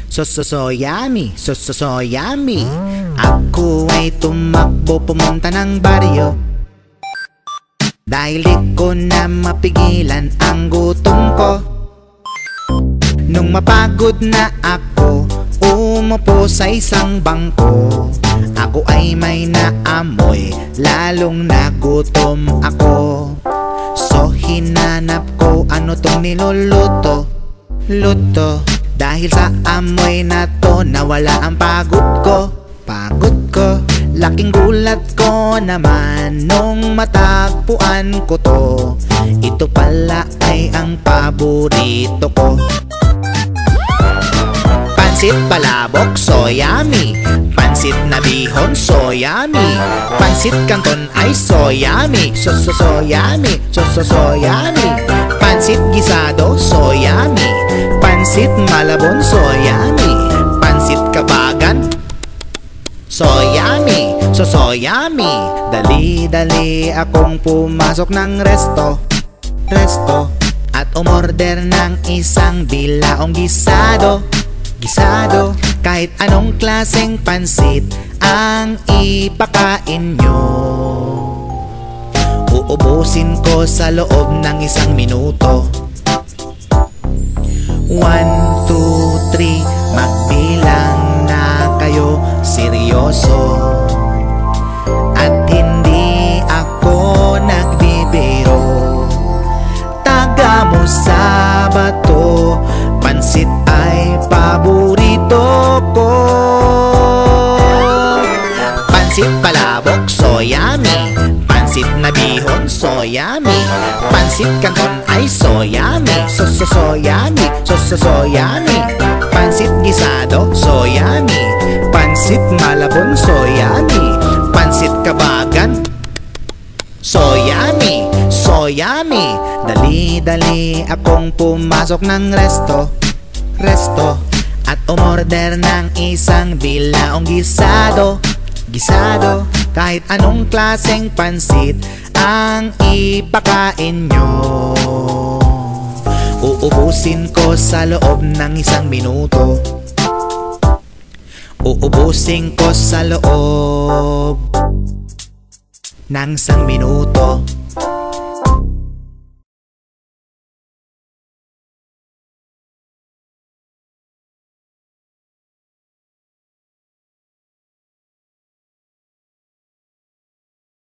So yummy, so yummy. Ako ay tumakbo pumunta ng baryo, dahil di ko na mapigilan ang gutom ko. Nung mapagod na ako, umupo sa isang bangko. Ako ay may naamoy, lalong nagutom ako. So hinanap ko ano tong niluluto, luto. Dahil sa amoy na to, nawala ang pagod ko. Laking gulat ko naman nung matagpuan ko to. Ito pala ay ang paborito ko. Pansit palabok, so yummy. Pansit na bihon, so yummy. Pansit canton ay so yummy. So yummy, so yummy. Pansit gisado, so yummy. Pansit malabon, so yummy. Pansit kabagan, so yummy, so yummy. Dali akong pumasok ng resto at umorder ng isang bilaong gisado. Kahit anong klaseng pansit ang ipakain nyo, uubusin ko sa loob ng isang minuto. 1, 2, 3, magbilang na kayo, seryoso. At hindi ako nagbibiro. Taga mo sa bato, pansit ay paborito ko. Pansit palabok, so yummy. Pansit na bihon, so yummy. Pansit canton ay so yummy. So yummy, so yummy. Pansit gisado, so yummy. Pansit malabon, so yummy. Pansit kabagan, so yummy, so yummy. Dali akong pumasok ng resto at umorder ng isang bilaong gisado. Kahit anong klaseng pansit ang ipakain nyo, uubusin ko sa loob ng isang minuto. Uubusin ko sa loob ng isang minuto.